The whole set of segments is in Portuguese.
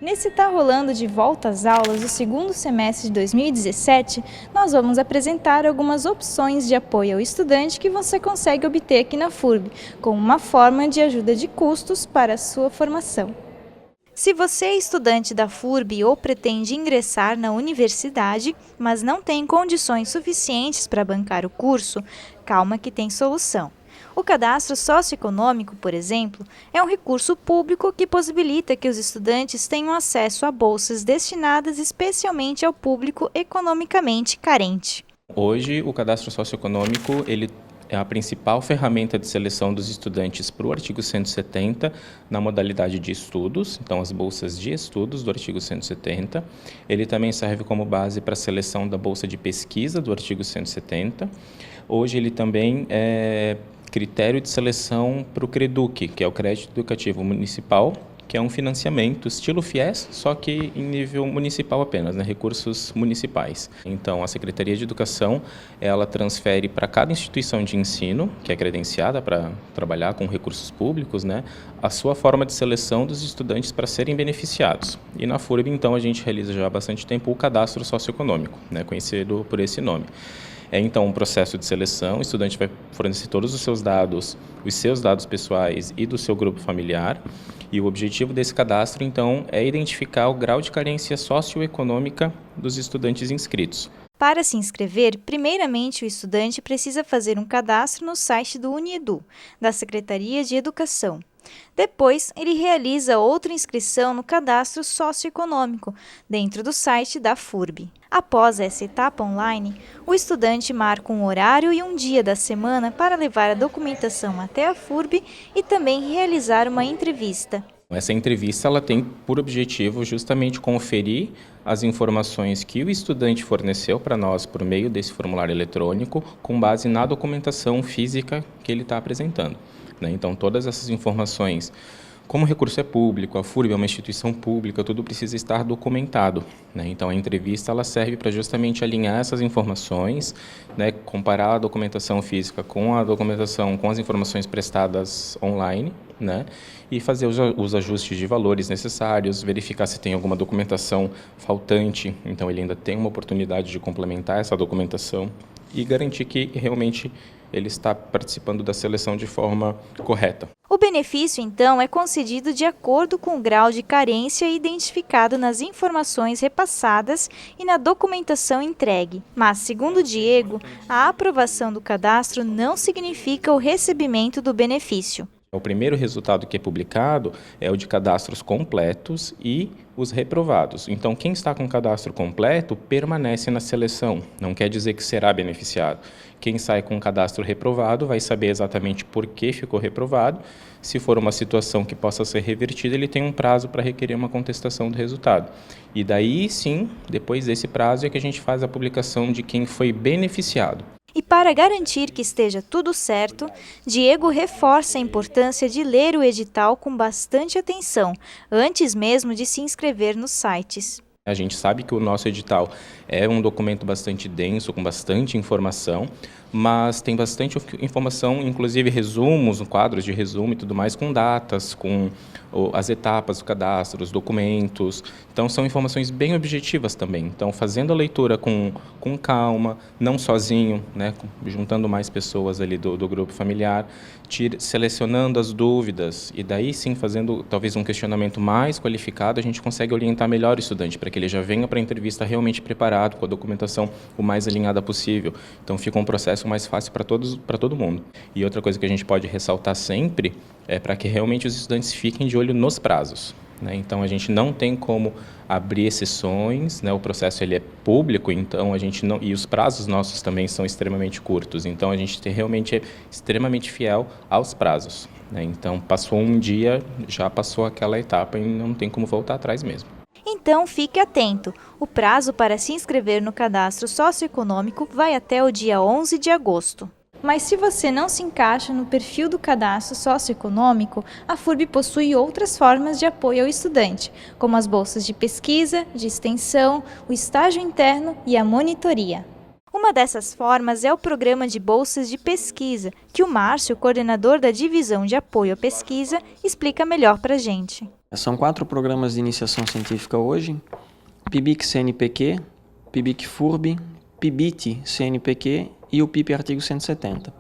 Nesse Tá Rolando de volta às aulas do segundo semestre de 2017, nós vamos apresentar algumas opções de apoio ao estudante que você consegue obter aqui na FURB, como uma forma de ajuda de custos para a sua formação. Se você é estudante da FURB ou pretende ingressar na universidade, mas não tem condições suficientes para bancar o curso, calma que tem solução. O cadastro socioeconômico, por exemplo, é um recurso público que possibilita que os estudantes tenham acesso a bolsas destinadas especialmente ao público economicamente carente. Hoje, o cadastro socioeconômico ele é a principal ferramenta de seleção dos estudantes para o artigo 170 na modalidade de estudos, então as bolsas de estudos do artigo 170. Ele também serve como base para a seleção da bolsa de pesquisa do artigo 170. Hoje ele também é critério de seleção para o CREDUC, que é o Crédito Educativo Municipal, que é um financiamento estilo FIES, só que em nível municipal apenas, né? Recursos municipais. Então, a Secretaria de Educação, ela transfere para cada instituição de ensino, que é credenciada para trabalhar com recursos públicos, né? A sua forma de seleção dos estudantes para serem beneficiados. E na FURB, então, a gente realiza já há bastante tempo o cadastro socioeconômico, né? Conhecido por esse nome. É então um processo de seleção, o estudante vai fornecer todos os seus dados pessoais e do seu grupo familiar, e o objetivo desse cadastro, então, é identificar o grau de carência socioeconômica dos estudantes inscritos. Para se inscrever, primeiramente o estudante precisa fazer um cadastro no site do UniEdu, da Secretaria de Educação. Depois, ele realiza outra inscrição no cadastro socioeconômico, dentro do site da FURB. Após essa etapa online, o estudante marca um horário e um dia da semana para levar a documentação até a FURB e também realizar uma entrevista. Essa entrevista ela tem por objetivo justamente conferir as informações que o estudante forneceu para nós por meio desse formulário eletrônico, com base na documentação física que ele está apresentando. Então, todas essas informações, como o recurso é público, a FURB é uma instituição pública, tudo precisa estar documentado. Então, a entrevista ela serve para justamente alinhar essas informações, comparar a documentação física com a documentação, com as informações prestadas online, e fazer os ajustes de valores necessários, verificar se tem alguma documentação faltante, então ele ainda tem uma oportunidade de complementar essa documentação e garantir que realmente ele está participando da seleção de forma correta. O benefício, então, é concedido de acordo com o grau de carência identificado nas informações repassadas e na documentação entregue. Mas, segundo Diego, a aprovação do cadastro não significa o recebimento do benefício. O primeiro resultado que é publicado é o de cadastros completos e os reprovados. Então, quem está com cadastro completo permanece na seleção, não quer dizer que será beneficiado. Quem sai com cadastro reprovado vai saber exatamente por que ficou reprovado. Se for uma situação que possa ser revertida, ele tem um prazo para requerer uma contestação do resultado. E daí, sim, depois desse prazo é que a gente faz a publicação de quem foi beneficiado. E para garantir que esteja tudo certo, Diego reforça a importância de ler o edital com bastante atenção, antes mesmo de se inscrever nos sites. A gente sabe que o nosso edital é um documento bastante denso, com bastante informação, mas tem bastante informação, inclusive resumos, quadros de resumo e tudo mais, com datas, com as etapas do cadastro, os documentos. Então, são informações bem objetivas também. Então, fazendo a leitura com calma, não sozinho, juntando mais pessoas ali do grupo familiar, selecionando as dúvidas e daí sim, fazendo talvez um questionamento mais qualificado, a gente consegue orientar melhor o estudante para que ele já venha para a entrevista realmente preparado, com a documentação o mais alinhada possível. Então, fica um processo mais fácil para todo mundo. E outra coisa que a gente pode ressaltar sempre é para que realmente os estudantes fiquem de olho nos prazos. Então, a gente não tem como abrir exceções, o processo ele é público, então a gente não, e os prazos nossos também são extremamente curtos, então a gente realmente é extremamente fiel aos prazos. Então, passou um dia, já passou aquela etapa e não tem como voltar atrás mesmo. Então, fique atento. O prazo para se inscrever no cadastro socioeconômico vai até o dia 11 de agosto. Mas se você não se encaixa no perfil do cadastro socioeconômico, a FURB possui outras formas de apoio ao estudante, como as bolsas de pesquisa, de extensão, o estágio interno e a monitoria. Uma Uma dessas formas é o programa de bolsas de pesquisa, que o Márcio, coordenador da Divisão de Apoio à Pesquisa, explica melhor para a gente. São 4 programas de iniciação científica hoje: PIBIC-CNPq, PIBIC-FURB, PIBIT-CNPq e o PIP Artigo 170.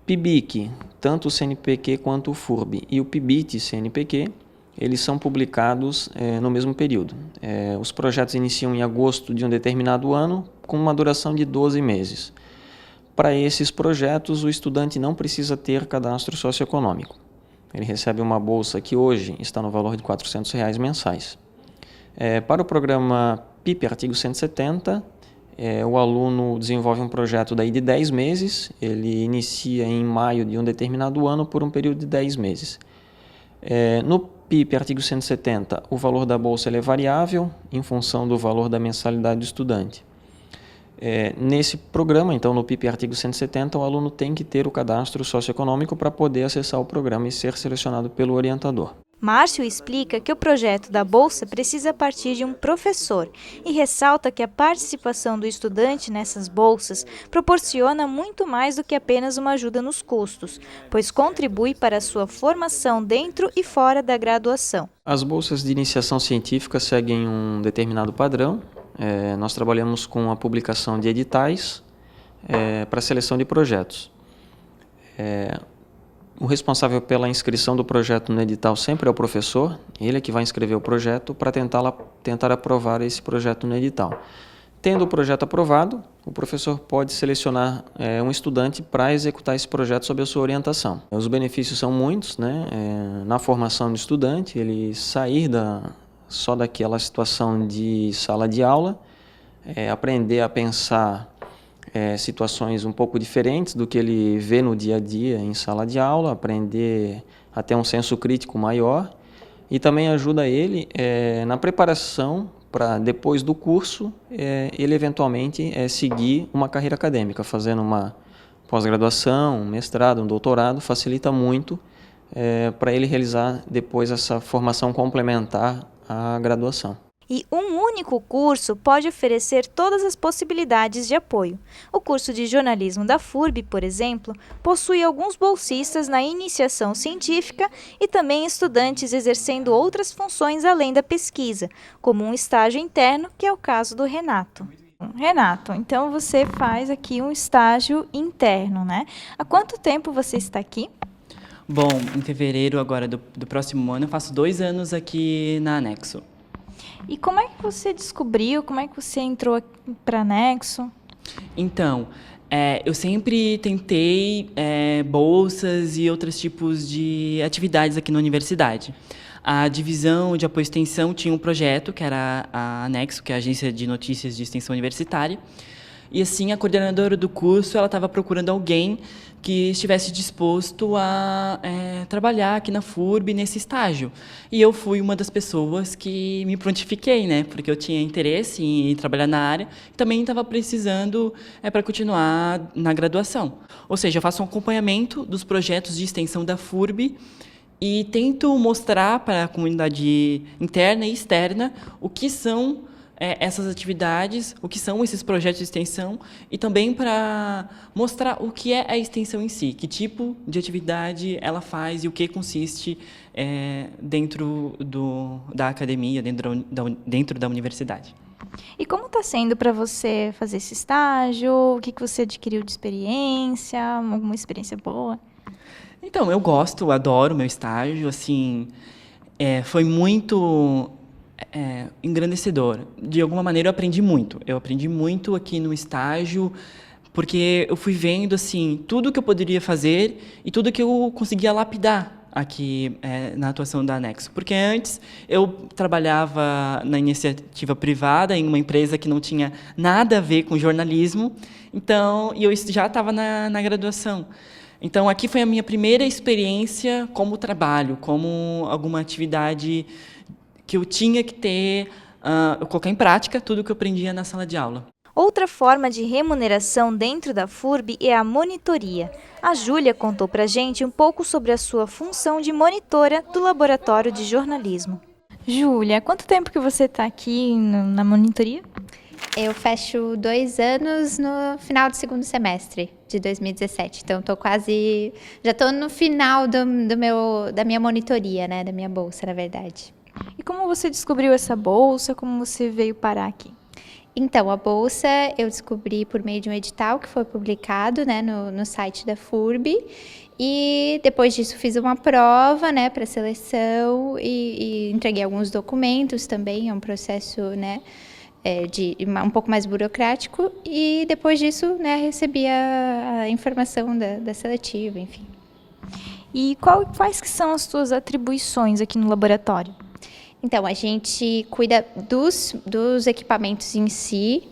PIBIC, tanto o CNPq quanto o FURB e o PIBIT-CNPq, eles são publicados no mesmo período. Os projetos iniciam em agosto de um determinado ano, com uma duração de 12 meses. Para esses projetos, o estudante não precisa ter cadastro socioeconômico. Ele recebe uma bolsa que hoje está no valor de R$ 400 mensais. Para o programa PIP Artigo 170, o aluno desenvolve um projeto daí de 10 meses, ele inicia em maio de um determinado ano por um período de 10 meses. No PIP Artigo 170, o valor da bolsa é variável em função do valor da mensalidade do estudante. Nesse programa, então, no PIP Artigo 170, o aluno tem que ter o cadastro socioeconômico para poder acessar o programa e ser selecionado pelo orientador. Márcio explica que o projeto da bolsa precisa partir de um professor e ressalta que a participação do estudante nessas bolsas proporciona muito mais do que apenas uma ajuda nos custos, pois contribui para a sua formação dentro e fora da graduação. As bolsas de iniciação científica seguem um determinado padrão. Nós trabalhamos com a publicação de editais para seleção de projetos. O responsável pela inscrição do projeto no edital sempre é o professor, ele é que vai inscrever o projeto para tentar aprovar esse projeto no edital. Tendo o projeto aprovado, o professor pode selecionar um estudante para executar esse projeto sob a sua orientação. Os benefícios são muitos, né? Na formação do estudante, ele sair só daquela situação de sala de aula, aprender a pensar situações um pouco diferentes do que ele vê no dia a dia em sala de aula, aprender a ter um senso crítico maior, e também ajuda ele na preparação para, depois do curso, ele eventualmente seguir uma carreira acadêmica, fazendo uma pós-graduação, um mestrado, um doutorado, facilita muito para ele realizar depois essa formação complementar à graduação. E um único curso pode oferecer todas as possibilidades de apoio. O curso de jornalismo da FURB, por exemplo, possui alguns bolsistas na iniciação científica e também estudantes exercendo outras funções além da pesquisa, como um estágio interno, que é o caso do Renato. Renato, então você faz aqui um estágio interno, né? Há quanto tempo você está aqui? Bom, em fevereiro agora do próximo ano eu faço 2 anos aqui na Anexo. E como é que você descobriu, como é que você entrou para Anexo? Então, eu sempre tentei bolsas e outros tipos de atividades aqui na universidade. A divisão de apoio à extensão tinha um projeto, que era a Anexo, que é a Agência de Notícias de Extensão Universitária. E assim, a coordenadora do curso ela estava procurando alguém que estivesse disposto a trabalhar aqui na FURB nesse estágio. E eu fui uma das pessoas que me prontifiquei, né? Porque eu tinha interesse em trabalhar na área e também estava precisando para continuar na graduação. Ou seja, eu faço um acompanhamento dos projetos de extensão da FURB e tento mostrar para a comunidade interna e externa o que são essas atividades, o que são esses projetos de extensão e também para mostrar o que é a extensão em si, que tipo de atividade ela faz e o que consiste dentro da academia, dentro da universidade. E como está sendo para você fazer esse estágio? O que você adquiriu de experiência? Alguma experiência boa? Então, eu gosto, adoro o meu estágio, assim, foi muito engrandecedor. De alguma maneira, eu aprendi muito. Eu aprendi muito aqui no estágio, porque eu fui vendo assim tudo que eu poderia fazer e tudo que eu conseguia lapidar aqui na atuação da Anexo. Porque antes eu trabalhava na iniciativa privada, em uma empresa que não tinha nada a ver com jornalismo, e eu já estava na graduação. Então, aqui foi a minha primeira experiência como trabalho, como alguma atividade que eu tinha que eu colocar em prática tudo que eu aprendia na sala de aula. Outra forma de remuneração dentro da FURB é a monitoria. A Júlia contou pra gente um pouco sobre a sua função de monitora do Laboratório de Jornalismo. Júlia, quanto tempo que você está aqui na monitoria? Eu fecho 2 anos no final do segundo semestre de 2017. Então, já estou no final da minha monitoria, né? Da minha bolsa, na verdade. E como você descobriu essa bolsa? Como você veio parar aqui? Então, a bolsa eu descobri por meio de um edital que foi publicado, né, no site da FURB. E depois disso fiz uma prova, né, para seleção e entreguei alguns documentos também. É um processo, né, um pouco mais burocrático. E depois disso, né, recebi a informação da seletiva, enfim. E quais que são as suas atribuições aqui no laboratório? Então, a gente cuida dos equipamentos em si,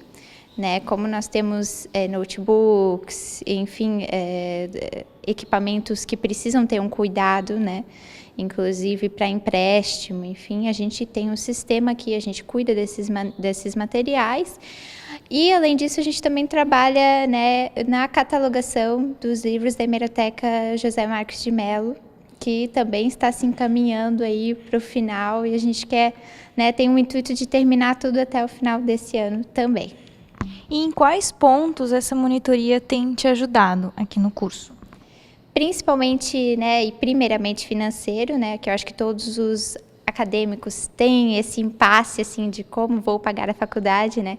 né? Como nós temos notebooks, enfim, equipamentos que precisam ter um cuidado, né? Inclusive para empréstimo, enfim, a gente tem um sistema que a gente cuida desses materiais. E, além disso, a gente também trabalha, né, na catalogação dos livros da Hemeroteca José Marques de Mello, que também está se encaminhando aí para o final e a gente quer, né, tem o intuito de terminar tudo até o final desse ano também. E em quais pontos essa monitoria tem te ajudado aqui no curso? Principalmente, né, e primeiramente financeiro, né, que eu acho que todos os acadêmicos têm esse impasse, assim, de como vou pagar a faculdade, né?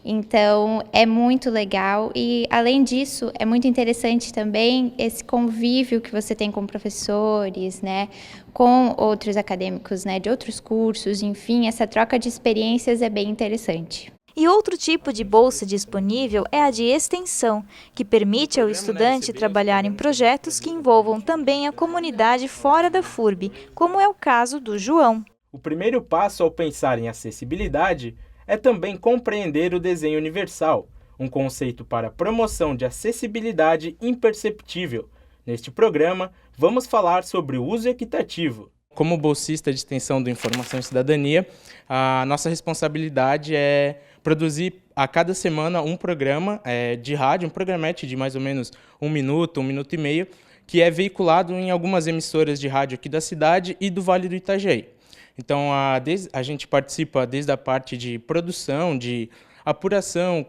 Então, é muito legal e, além disso, é muito interessante também esse convívio que você tem com professores, né? Com outros acadêmicos, né? De outros cursos, enfim, essa troca de experiências é bem interessante. E outro tipo de bolsa disponível é a de extensão, que permite ao estudante trabalhar em projetos que envolvam também a comunidade fora da FURB, como é o caso do João. O primeiro passo ao pensar em acessibilidade é também compreender o desenho universal, um conceito para a promoção de acessibilidade imperceptível. Neste programa, vamos falar sobre o uso equitativo. Como bolsista de extensão do Informação e Cidadania, a nossa responsabilidade é produzir a cada semana um programa de rádio, um programete de mais ou menos 1 minuto e meio, que é veiculado em algumas emissoras de rádio aqui da cidade e do Vale do Itajaí. Então, a gente participa desde a parte de produção, de apuração,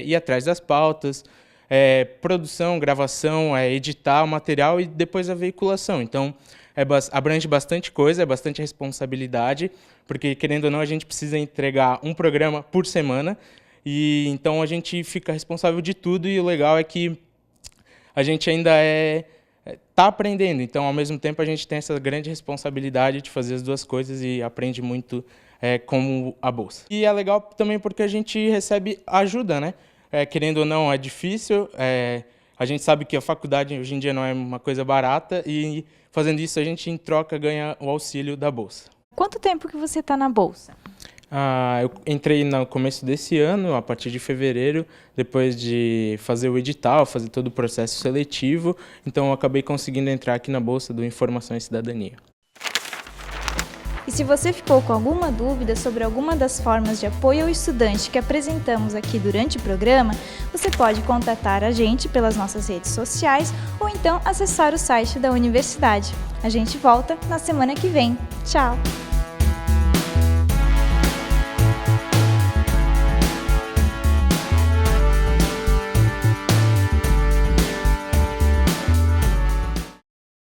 ir atrás das pautas, produção, gravação, editar o material e depois a veiculação. Então, abrange bastante coisa, é bastante responsabilidade, porque, querendo ou não, a gente precisa entregar um programa por semana, e então a gente fica responsável de tudo, e o legal é que a gente ainda está aprendendo, então, ao mesmo tempo, a gente tem essa grande responsabilidade de fazer as duas coisas e aprende muito com a bolsa. E é legal também porque a gente recebe ajuda, né? Querendo ou não, é difícil, a gente sabe que a faculdade hoje em dia não é uma coisa barata e fazendo isso a gente em troca ganha o auxílio da bolsa. Quanto tempo que você está na bolsa? Eu entrei no começo desse ano, a partir de fevereiro, depois de fazer o edital, fazer todo o processo seletivo, então eu acabei conseguindo entrar aqui na bolsa do Informação e Cidadania. E se você ficou com alguma dúvida sobre alguma das formas de apoio ao estudante que apresentamos aqui durante o programa, você pode contatar a gente pelas nossas redes sociais ou então acessar o site da universidade. A gente volta na semana que vem. Tchau!